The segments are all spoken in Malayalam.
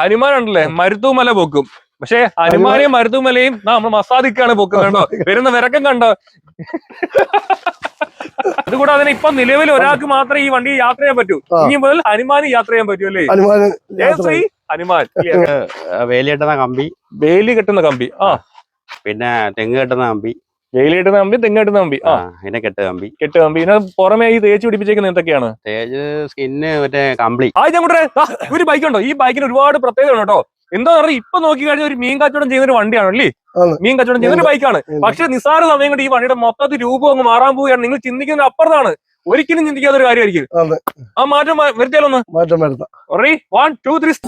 ഹനുമാനുണ്ടല്ലേ മരുത്തുമല പൊക്കും. പക്ഷെ ഹനുമാനെയും മരുത്തുമലയും നമ്മൾ മസാദിക്കാണ് പൊക്കുന്നത് കണ്ടോ. വരുന്ന വിറക്കം കണ്ടോ. അതുകൂടാതെ തന്നെ ഇപ്പൊ നിലവിൽ ഒരാൾക്ക് മാത്രമേ ഈ വണ്ടി യാത്ര ചെയ്യാൻ പറ്റൂ. ഇനി മുതൽ ഹനുമാന് യാത്ര ചെയ്യാൻ പറ്റൂ അല്ലേ. ഹനുമാൻ വേലി കെട്ടുന്ന കമ്പി, വേലി കെട്ടുന്ന കമ്പി. പിന്നെ തെങ്ങ് കെട്ടുന്ന കമ്പി, വേലി കെട്ടുന്ന കമ്പി, തെങ്ങ് കെട്ടുന്ന കമ്പി. പിന്നെ കെട്ട് കമ്പി. ഇതിന് പുറമെ ഈ തേച്ച് പിടിപ്പിച്ചേക്കുന്നത് എന്തൊക്കെയാണ്? തേജ് സ്കിന്ന്, മറ്റേ കമ്പിളി. ഒരു ബൈക്ക് ഉണ്ടോ. ഈ ബൈക്കിന് ഒരുപാട് പ്രത്യേകത ഉണ്ട് കേട്ടോ. എന്താ പറയുക, ഇപ്പൊ നോക്കി കഴിഞ്ഞാൽ ഒരു മീൻ കച്ചവടം ചെയ്യുന്ന ഒരു വണ്ടിയാണല്ലേ. മീൻ കച്ചവടം ചെയ്യുന്ന ഒരു ബൈക്കാണ്. പക്ഷെ നിസ്സാര സമയം കൊണ്ട് ഈ വണ്ടിയുടെ മൊത്തത്തിൽ രൂപം അങ്ങ് മാറാൻ പോവുകയാണ്. നിങ്ങൾ ചിന്തിക്കുന്ന അപ്പുറത്താണ്. ഒരിക്കലും ചിന്തിക്കാത്ത ഒരു കാര്യമായിരിക്കും. ആ മാറ്റം വരുത്തിയാലൊന്ന്. 1 2 3.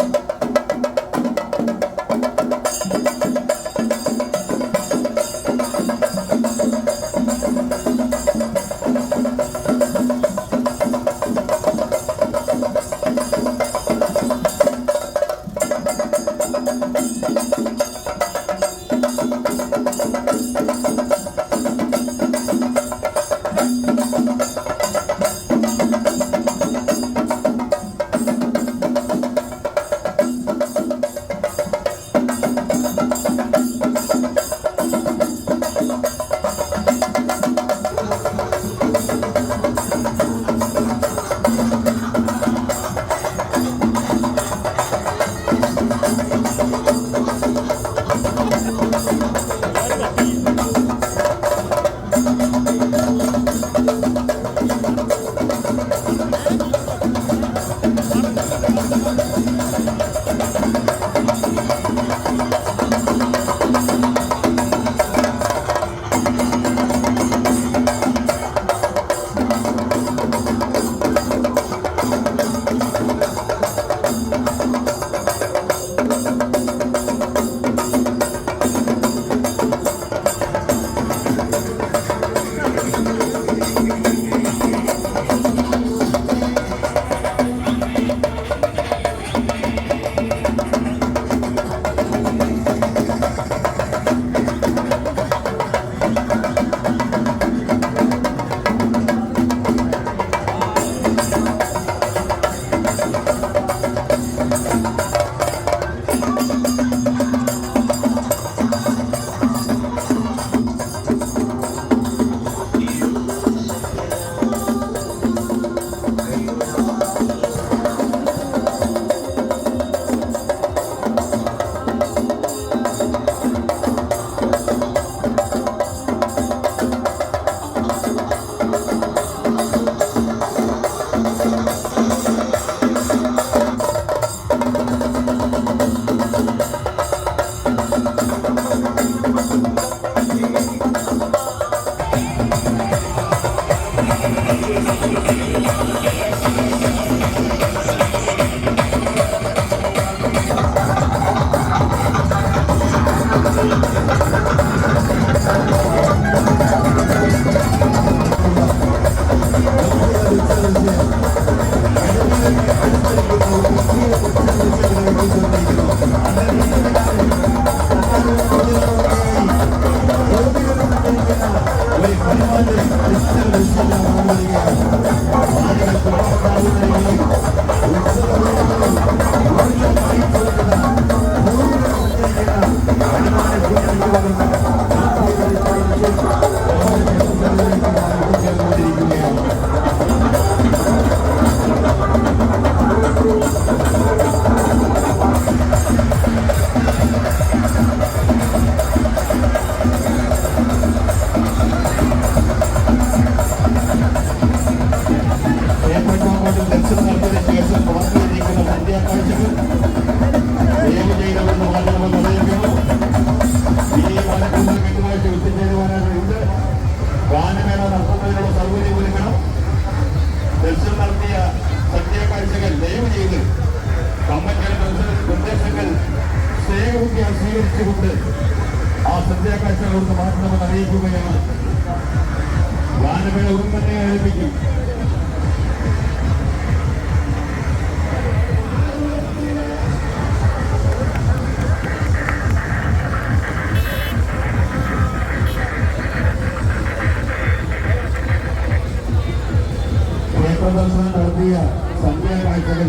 പ്രദർശനം നടത്തിയ സംഖ്യാ കാഴ്ചകൾ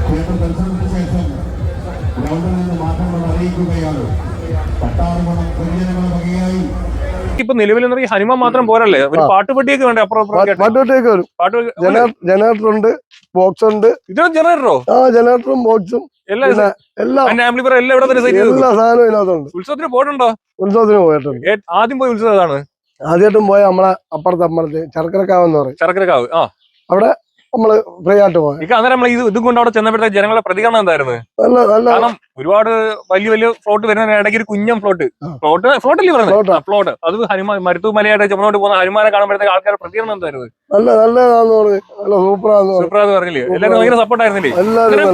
ക്ഷേത്ര ദർശനത്തിന് ശേഷം ഇപ്പൊ നിലവിൽ ഈ ഹനുമാൻ മാത്രം പോരല്ലേ, ഒരു പാട്ടുപെട്ടിയൊക്കെ വേണ്ടേ അപ്പുറം പാട്ടുപെട്ടിയൊക്കെ വരും. പാട്ട് ജനറേറ്റർ ഉണ്ട്, ബോക്സ് ഉണ്ട്. ഇതിനും ജനറേറ്ററോ? ജനറേറ്ററും ബോക്സും എല്ലാം ആംപ്ലിഫയർ എല്ലാം ഇവിടെ തന്നെ സെറ്റ് ചെയ്തു. എല്ലാ സാധനവും ഇതിനകത്തുണ്ട്. ഉത്സവത്തിന് പോയിട്ടുണ്ടോ? ഉത്സവത്തിന് പോയിട്ടുണ്ട്. ആദ്യം പോയ ഉത്സവം ഏതാണ്? ആദ്യമായിട്ടും പോയ നമ്മളെ അപ്പുറത്ത് ചർക്കരക്കാവ് എന്ന് പറയും. ചർക്കരക്കാവ്. അവിടെ നമ്മള് ഫ്രീ ആയിട്ട് പോയി. അന്നേരം നമ്മൾ ഇതും കൊണ്ട് അവിടെ ചെന്നപ്പോഴത്തെ ജനങ്ങളുടെ പ്രതികരണം എന്തായിരുന്നു? കാരണം ഒരുപാട് വലിയ ഫ്ലോട്ട് വരുന്ന ഇടയ്ക്ക് ഒരു കുഞ്ഞം ഫ്ലോട്ടല്ലേ പറയുന്നത്, ഫ്ലോട്ട് അത് ഹനുമാൻ മരുത്തു മലയായിട്ട് ചുമന്നോട്ട് പോകുന്ന ഹനുമാനെ കാണുമ്പോഴത്തേക്ക് ആൾക്കാരുടെ പ്രതികരണം എന്തായിരുന്നു? നല്ലതാന്ന് പറഞ്ഞു, നല്ല സൂപ്പറാന്ന് പറഞ്ഞില്ലേ? എല്ലാവരും ഭയങ്കര സപ്പോർട്ടായിരുന്നില്ലേ? എല്ലാവരും